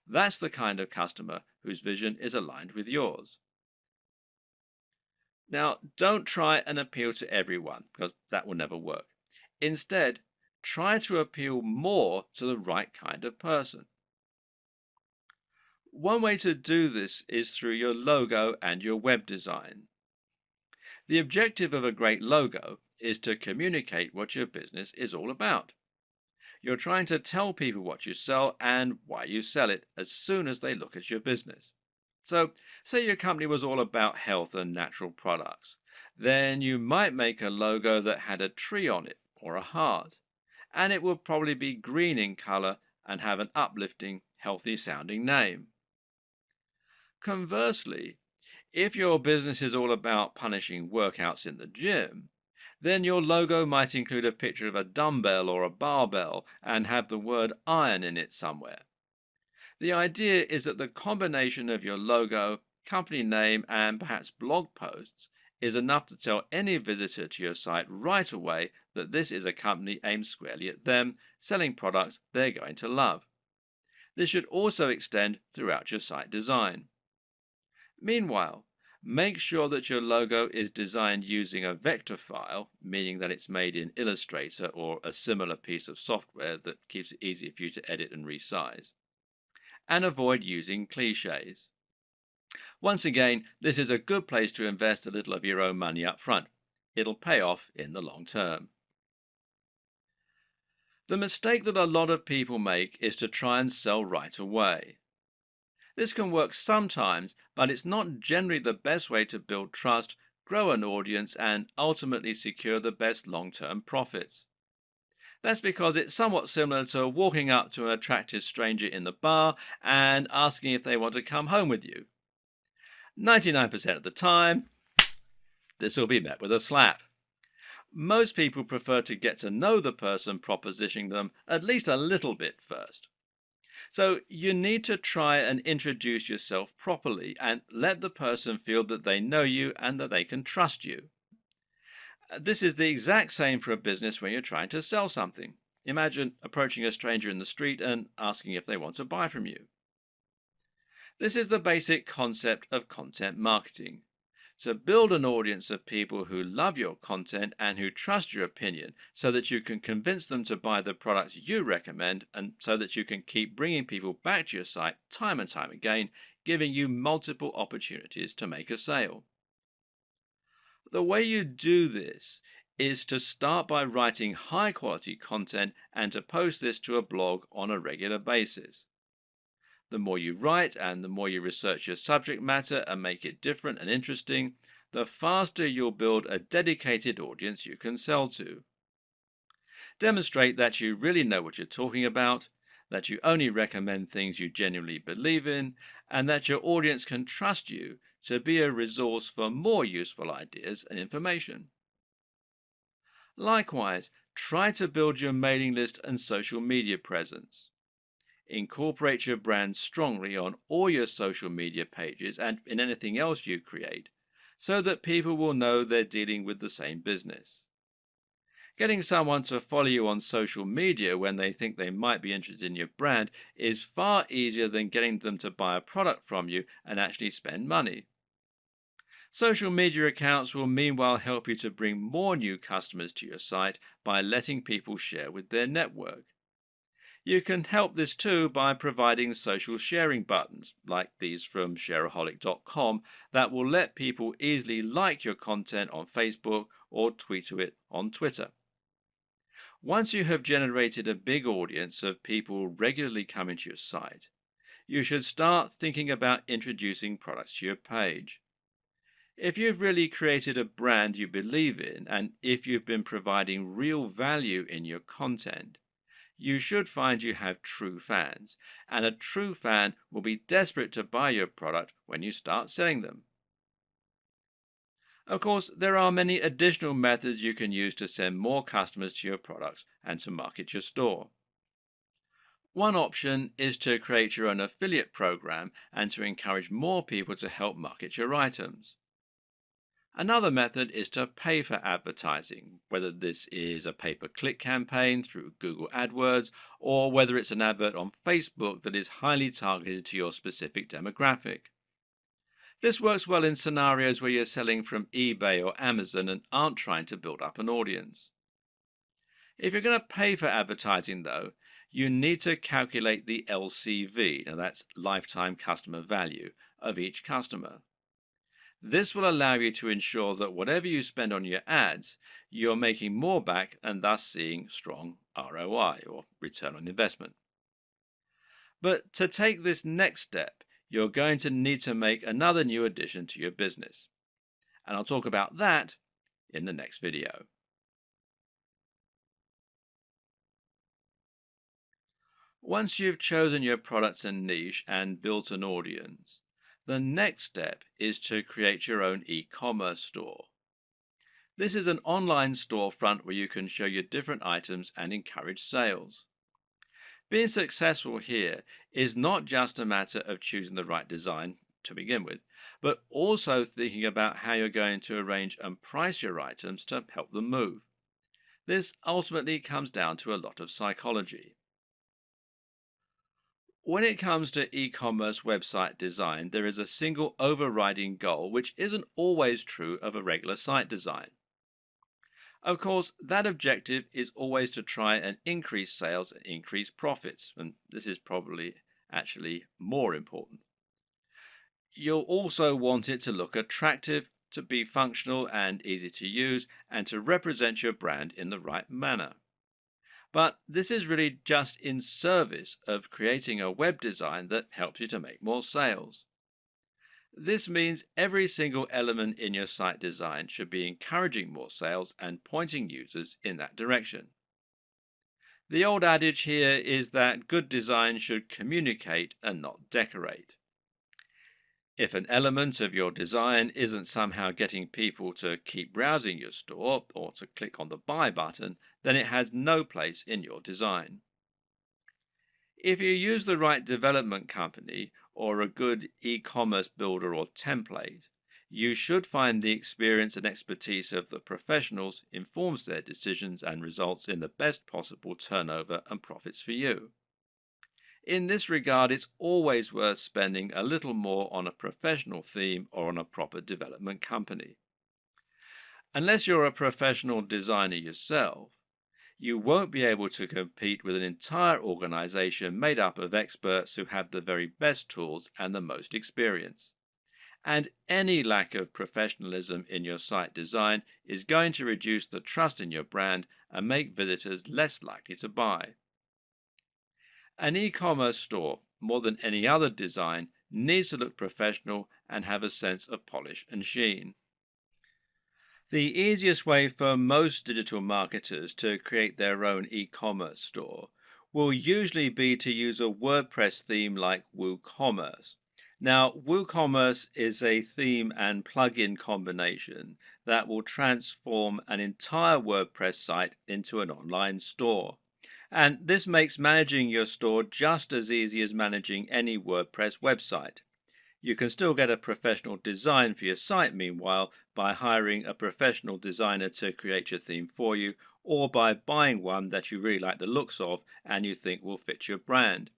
That's the kind of customer whose vision is aligned with yours. Now, don't try and appeal to everyone, because that will never work. Instead, Try to appeal more to the right kind of person. One way to do this is through your logo and your web design. The objective of a great logo is to communicate what your business is all about. You're trying to tell people what you sell and why you sell it as soon as they look at your business. So, say your company was all about health and natural products. Then you might make a logo that had a tree on it or a heart, and it would probably be green in color and have an uplifting, healthy sounding name. Conversely, if your business is all about punishing workouts in the gym, then your logo might include a picture of a dumbbell or a barbell and have the word iron in it somewhere. The idea is that the combination of your logo, company name, and perhaps blog posts is enough to tell any visitor to your site right away that this is a company aimed squarely at them, selling products they're going to love. This should also extend throughout your site design. Meanwhile, make sure that your logo is designed using a vector file, meaning that it's made in Illustrator or a similar piece of software that keeps it easy for you to edit and resize. And avoid using cliches. Once again, this is a good place to invest a little of your own money up front. It'll pay off in the long term. The mistake that a lot of people make is to try and sell right away. This can work sometimes, but it's not generally the best way to build trust, grow an audience, and ultimately secure the best long-term profits. That's because it's somewhat similar to walking up to an attractive stranger in the bar and asking if they want to come home with you. 99% of the time, this will be met with a slap. Most people prefer to get to know the person propositioning them at least a little bit first. So you need to try and introduce yourself properly and let the person feel that they know you and that they can trust you. This is the exact same for a business when you're trying to sell something. Imagine approaching a stranger in the street and asking if they want to buy from you. This is the basic concept of content marketing. To build an audience of people who love your content and who trust your opinion so that you can convince them to buy the products you recommend and so that you can keep bringing people back to your site time and time again, giving you multiple opportunities to make a sale. The way you do this is to start by writing high quality content and to post this to a blog on a regular basis. The more you write and the more you research your subject matter and make it different and interesting, the faster you'll build a dedicated audience you can sell to. Demonstrate that you really know what you're talking about, that you only recommend things you genuinely believe in, and that your audience can trust you to be a resource for more useful ideas and information. Likewise, try to build your mailing list and social media presence. Incorporate your brand strongly on all your social media pages and in anything else you create, so that people will know they're dealing with the same business. Getting someone to follow you on social media when they think they might be interested in your brand is far easier than getting them to buy a product from you and actually spend money. Social media accounts will meanwhile help you to bring more new customers to your site by letting people share with their network. You can help this too by providing social sharing buttons, like these from shareaholic.com, that will let people easily like your content on Facebook or tweet to it on Twitter. Once you have generated a big audience of people regularly coming to your site, you should start thinking about introducing products to your page. If you've really created a brand you believe in, and if you've been providing real value in your content, you should find you have true fans, and a true fan will be desperate to buy your product when you start selling them. Of course, there are many additional methods you can use to send more customers to your products and to market your store. One option is to create your own affiliate program and to encourage more people to help market your items. Another method is to pay for advertising, whether this is a pay-per-click campaign through Google AdWords or whether it's an advert on Facebook that is highly targeted to your specific demographic. This works well in scenarios where you're selling from eBay or Amazon and aren't trying to build up an audience. If you're going to pay for advertising, though, you need to calculate the LCV, now that's lifetime customer value, of each customer. This will allow you to ensure that whatever you spend on your ads, you're making more back and thus seeing strong ROI or return on investment. But to take this next step, you're going to need to make another new addition to your business. And I'll talk about that in the next video. Once you've chosen your products and niche and built an audience, the next step is to create your own e-commerce store. This is an online storefront where you can show your different items and encourage sales. Being successful here is not just a matter of choosing the right design to begin with, but also thinking about how you're going to arrange and price your items to help them move. This ultimately comes down to a lot of psychology. When it comes to e-commerce website design, there is a single overriding goal which isn't always true of a regular site design. Of course, that objective is always to try and increase sales and increase profits, and this is probably actually more important. You'll also want it to look attractive, to be functional and easy to use, and to represent your brand in the right manner. But this is really just in service of creating a web design that helps you to make more sales. This means every single element in your site design should be encouraging more sales and pointing users in that direction. The old adage here is that good design should communicate and not decorate. If an element of your design isn't somehow getting people to keep browsing your store or to click on the buy button, then it has no place in your design. If you use the right development company or a good e-commerce builder or template, you should find the experience and expertise of the professionals informs their decisions and results in the best possible turnover and profits for you. In this regard, it's always worth spending a little more on a professional theme or on a proper development company. Unless you're a professional designer yourself, you won't be able to compete with an entire organization made up of experts who have the very best tools and the most experience. And any lack of professionalism in your site design is going to reduce the trust in your brand and make visitors less likely to buy. An e-commerce store, more than any other design, needs to look professional and have a sense of polish and sheen. The easiest way for most digital marketers to create their own e-commerce store will usually be to use a WordPress theme like WooCommerce. Now, WooCommerce is a theme and plugin combination that will transform an entire WordPress site into an online store. And this makes managing your store just as easy as managing any WordPress website. You can still get a professional design for your site, meanwhile, by hiring a professional designer to create your theme for you, or by buying one that you really like the looks of and you think will fit your brand.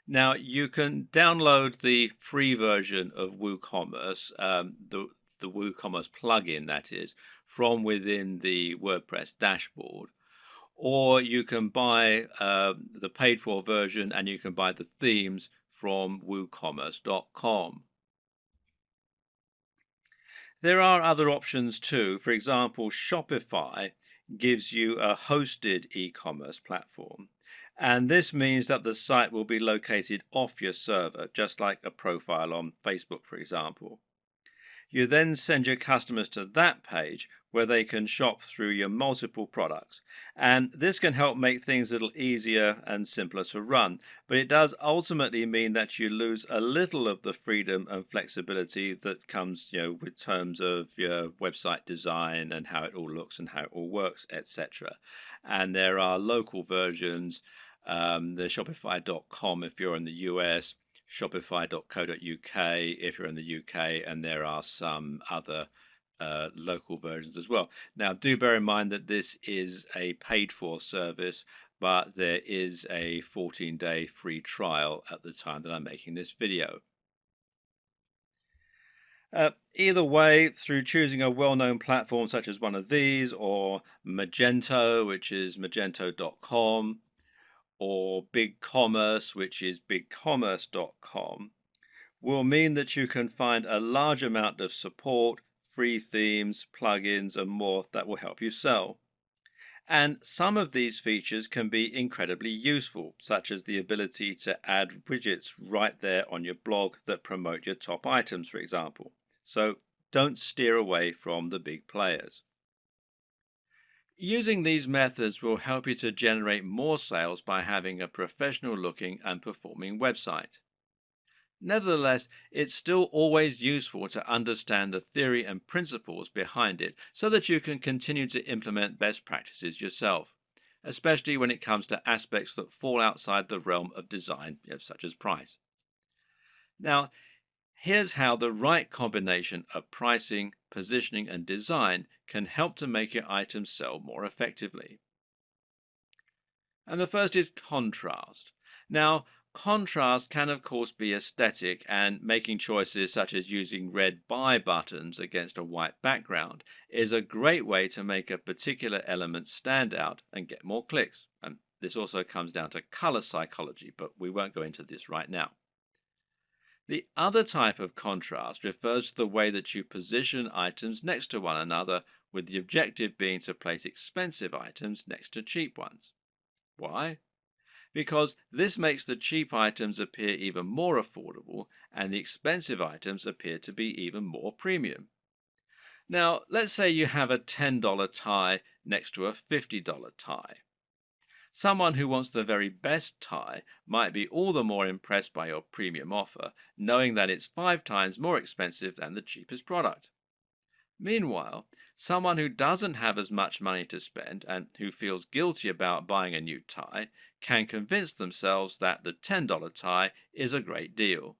Now, you can download the free version of WooCommerce, the WooCommerce plugin, that is, from within the WordPress dashboard. Or you can buy the paid for version and you can buy the themes from woocommerce.com. There are other options too. For example, Shopify gives you a hosted e-commerce platform. And this means that the site will be located off your server, just like a profile on Facebook, for example. You then send your customers to that page where they can shop through your multiple products. And this can help make things a little easier and simpler to run. But it does ultimately mean that you lose a little of the freedom and flexibility that comes, with terms of your website design and how it all looks and how it all works, etc. And there are local versions, the Shopify.com if you're in the US, shopify.co.uk if you're in the UK, and there are some other local versions as well. Now, do bear in mind that this is a paid-for service, but there is a 14-day free trial at the time that I'm making this video. Either way, through choosing a well-known platform such as one of these, or Magento, which is magento.com, or BigCommerce, which is bigcommerce.com, will mean that you can find a large amount of support, free themes, plugins, and more that will help you sell. And some of these features can be incredibly useful, such as the ability to add widgets right there on your blog that promote your top items, for example. So don't steer away from the big players. Using these methods will help you to generate more sales by having a professional looking and performing website. Nevertheless, it's still always useful to understand the theory and principles behind it so that you can continue to implement best practices yourself, especially when it comes to aspects that fall outside the realm of design, such as price. Now, here's how the right combination of pricing, positioning, and design can help to make your items sell more effectively. And the first is contrast. Now, contrast can, of course, be aesthetic, and making choices such as using red buy buttons against a white background is a great way to make a particular element stand out and get more clicks. And this also comes down to color psychology, but we won't go into this right now. The other type of contrast refers to the way that you position items next to one another, with the objective being to place expensive items next to cheap ones. Why? Because this makes the cheap items appear even more affordable and the expensive items appear to be even more premium. Now, let's say you have a $10 tie next to a $50 tie. Someone who wants the very best tie might be all the more impressed by your premium offer, knowing that it's 5 times more expensive than the cheapest product. Meanwhile, someone who doesn't have as much money to spend and who feels guilty about buying a new tie can convince themselves that the $10 tie is a great deal.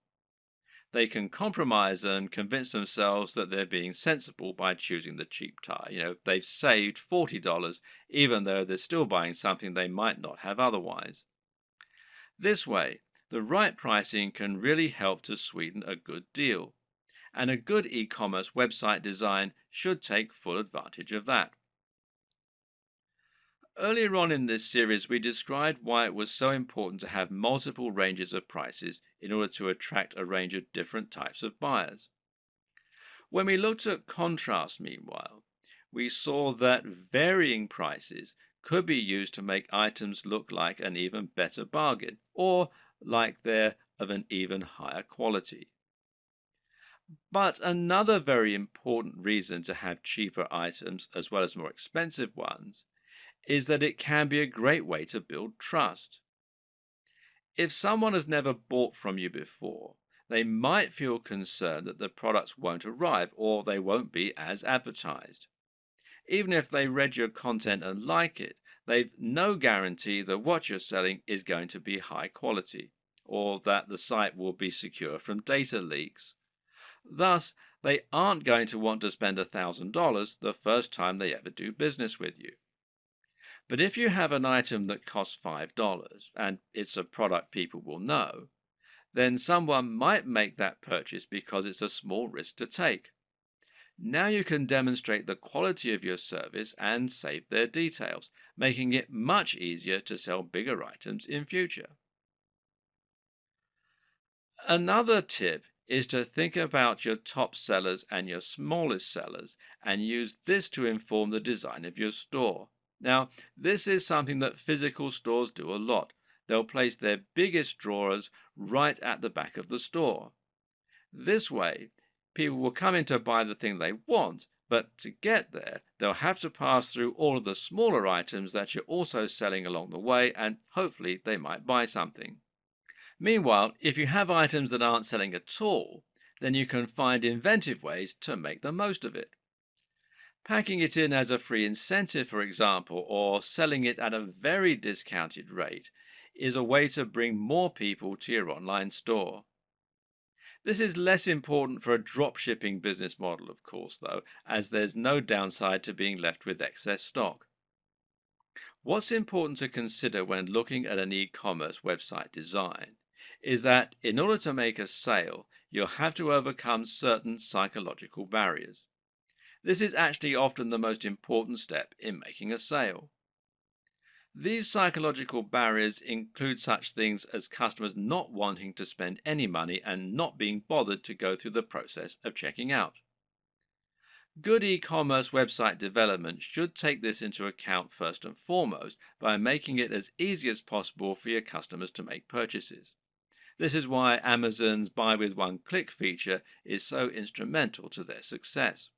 They can compromise and convince themselves that they're being sensible by choosing the cheap tie. They've saved $40 even though they're still buying something they might not have otherwise. This way, the right pricing can really help to sweeten a good deal. And a good e-commerce website design should take full advantage of that. Earlier on in this series, we described why it was so important to have multiple ranges of prices in order to attract a range of different types of buyers. When we looked at contrast, meanwhile, we saw that varying prices could be used to make items look like an even better bargain, or like they're of an even higher quality. But another very important reason to have cheaper items as well as more expensive ones is that it can be a great way to build trust. If someone has never bought from you before, they might feel concerned that the products won't arrive or they won't be as advertised. Even if they read your content and like it, they've no guarantee that what you're selling is going to be high quality, or that the site will be secure from data leaks. Thus, they aren't going to want to spend $1,000 the first time they ever do business with you. But if you have an item that costs $5 and it's a product people will know, then someone might make that purchase because it's a small risk to take. Now you can demonstrate the quality of your service and save their details, making it much easier to sell bigger items in future. Another tip is to think about your top sellers and your smallest sellers and use this to inform the design of your store. Now, this is something that physical stores do a lot. They'll place their biggest drawers right at the back of the store. This way, people will come in to buy the thing they want, but to get there, they'll have to pass through all of the smaller items that you're also selling along the way, and hopefully they might buy something. Meanwhile, if you have items that aren't selling at all, then you can find inventive ways to make the most of it. Packing it in as a free incentive, for example, or selling it at a very discounted rate is a way to bring more people to your online store. This is less important for a dropshipping business model, of course, though, as there's no downside to being left with excess stock. What's important to consider when looking at an e-commerce website design is that in order to make a sale, you'll have to overcome certain psychological barriers. This is actually often the most important step in making a sale. These psychological barriers include such things as customers not wanting to spend any money and not being bothered to go through the process of checking out. Good e-commerce website development should take this into account first and foremost by making it as easy as possible for your customers to make purchases. This is why Amazon's buy with one click feature is so instrumental to their success.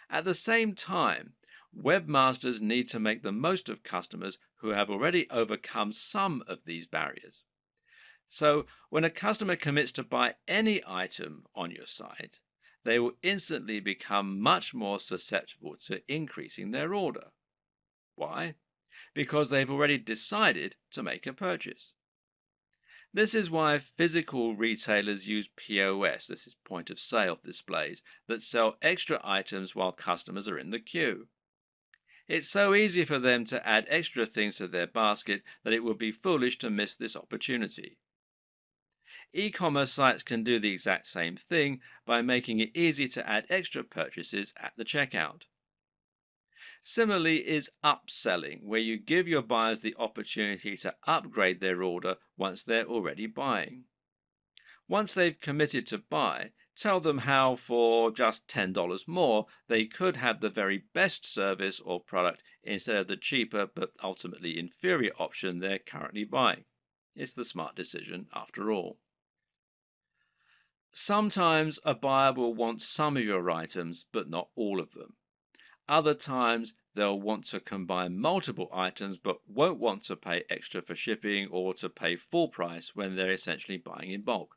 At the same time, webmasters need to make the most of customers who have already overcome some of these barriers. So, when a customer commits to buy any item on your site, they will instantly become much more susceptible to increasing their order. Why? Because they've already decided to make a purchase. This is why physical retailers use POS, this is point of sale displays, that sell extra items while customers are in the queue. It's so easy for them to add extra things to their basket that it would be foolish to miss this opportunity. E-commerce sites can do the exact same thing by making it easy to add extra purchases at the checkout. Similarly is upselling, where you give your buyers the opportunity to upgrade their order once they're already buying. Once they've committed to buy, tell them how for just $10 more they could have the very best service or product instead of the cheaper but ultimately inferior option they're currently buying. It's the smart decision after all. Sometimes a buyer will want some of your items but not all of them. Other times they'll want to combine multiple items but won't want to pay extra for shipping or to pay full price when they're essentially buying in bulk.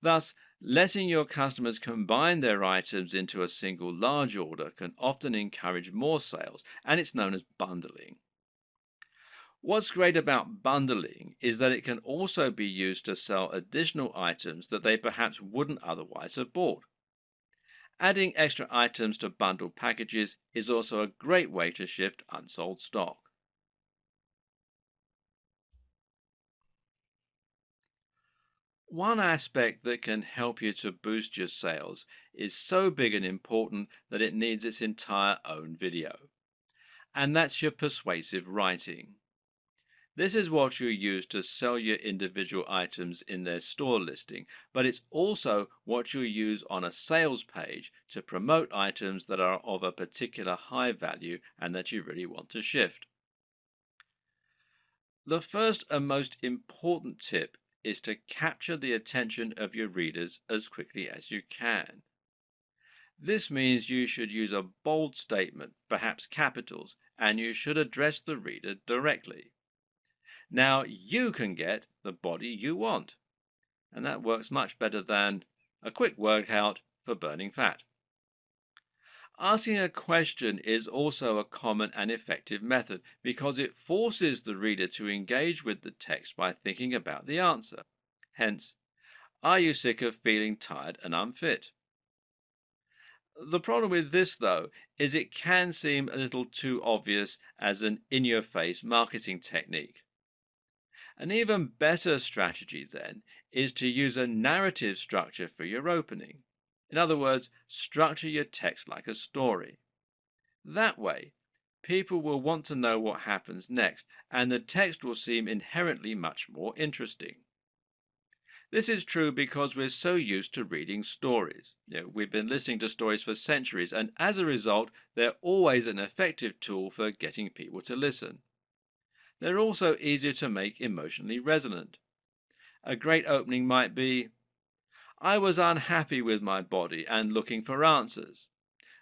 Thus, letting your customers combine their items into a single large order can often encourage more sales, and it's known as bundling. What's great about bundling is that it can also be used to sell additional items that they perhaps wouldn't otherwise have bought. Adding extra items to bundled packages is also a great way to shift unsold stock. One aspect that can help you to boost your sales is so big and important that it needs its entire own video, and that's your persuasive writing. This is what you use to sell your individual items in their store listing, but it's also what you use on a sales page to promote items that are of a particular high value and that you really want to shift. The first and most important tip is to capture the attention of your readers as quickly as you can. This means you should use a bold statement, perhaps capitals, and you should address the reader directly. Now you can get the body you want, and that works much better than a quick workout for burning fat. Asking a question is also a common and effective method because it forces the reader to engage with the text by thinking about the answer. Hence, are you sick of feeling tired and unfit? The problem with this, though, is it can seem a little too obvious as an in-your-face marketing technique. An even better strategy, then, is to use a narrative structure for your opening. In other words, structure your text like a story. That way, people will want to know what happens next, and the text will seem inherently much more interesting. This is true because we're so used to reading stories. We've been listening to stories for centuries, and as a result, they're always an effective tool for getting people to listen. They're also easier to make emotionally resonant. A great opening might be, I was unhappy with my body and looking for answers.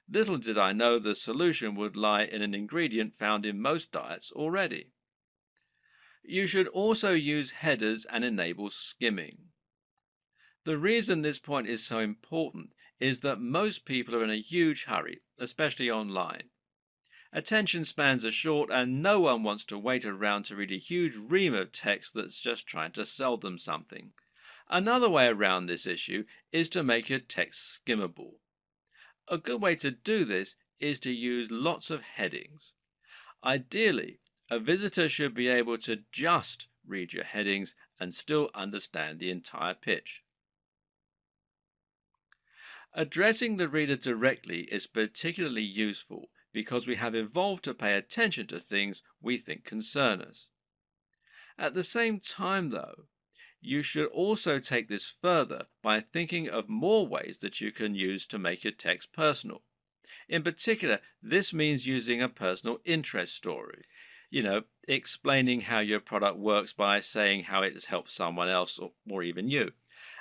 Little did I know the solution would lie in an ingredient found in most diets already. You should also use headers and enable skimming. The reason this point is so important is that most people are in a huge hurry, especially online. Attention spans are short and no one wants to wait around to read a huge ream of text that's just trying to sell them something. Another way around this issue is to make your text skimmable. A good way to do this is to use lots of headings. Ideally, a visitor should be able to just read your headings and still understand the entire pitch. Addressing the reader directly is particularly useful because we have evolved to pay attention to things we think concern us. At the same time, though, you should also take this further by thinking of more ways that you can use to make your text personal. In particular, this means using a personal interest story. Explaining how your product works by saying how it has helped someone else or even you.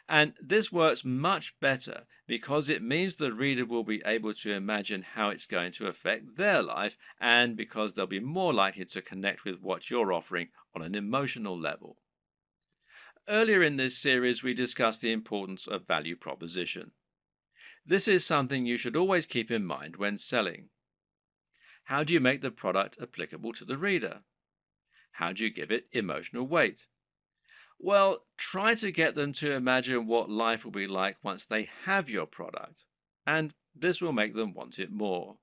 And this works much better because it means the reader will be able to imagine how it's going to affect their life, and because they'll be more likely to connect with what you're offering on an emotional level. Earlier in this series, we discussed the importance of value proposition. This is something you should always keep in mind when selling. How do you make the product applicable to the reader? How do you give it emotional weight? Well, try to get them to imagine what life will be like once they have your product, and this will make them want it more.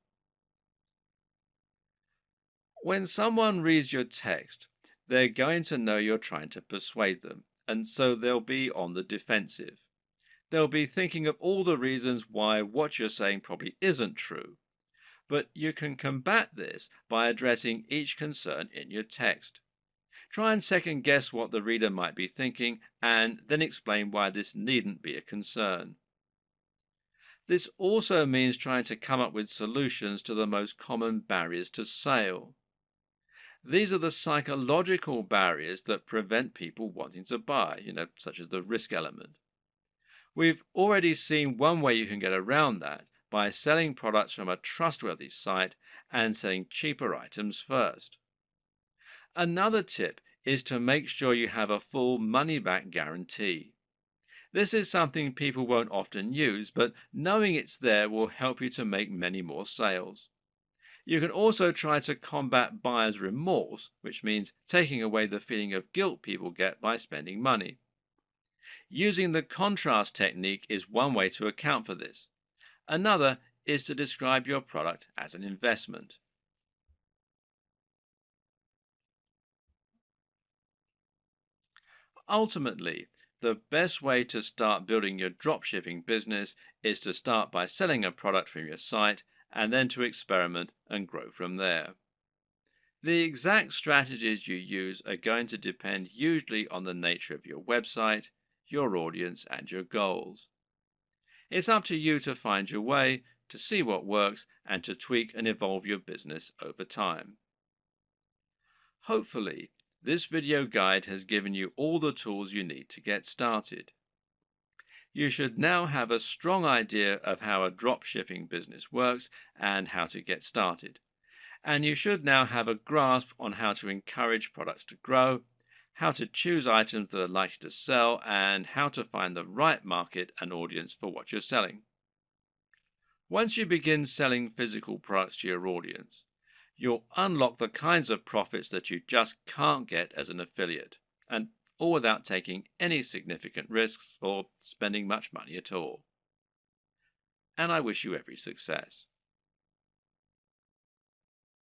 When someone reads your text, they're going to know you're trying to persuade them, and so they'll be on the defensive. They'll be thinking of all the reasons why what you're saying probably isn't true. But you can combat this by addressing each concern in your text. Try and second guess what the reader might be thinking, and then explain why this needn't be a concern. This also means trying to come up with solutions to the most common barriers to sale. These are the psychological barriers that prevent people wanting to buy, such as the risk element. We've already seen one way you can get around that by selling products from a trustworthy site and selling cheaper items first. Another tip is to make sure you have a full money-back guarantee. This is something people won't often use, but knowing it's there will help you to make many more sales. You can also try to combat buyer's remorse, which means taking away the feeling of guilt people get by spending money. Using the contrast technique is one way to account for this. Another is to describe your product as an investment. Ultimately, the best way to start building your dropshipping business is to start by selling a product from your site and then to experiment and grow from there. The exact strategies you use are going to depend hugely on the nature of your website, your audience, and your goals. It's up to you to find your way, to see what works, and to tweak and evolve your business over time. Hopefully, this video guide has given you all the tools you need to get started. You should now have a strong idea of how a dropshipping business works and how to get started. And you should now have a grasp on how to encourage products to grow, how to choose items that are likely to sell, and how to find the right market and audience for what you're selling. Once you begin selling physical products to your audience, you'll unlock the kinds of profits that you just can't get as an affiliate, and all without taking any significant risks or spending much money at all. And I wish you every success.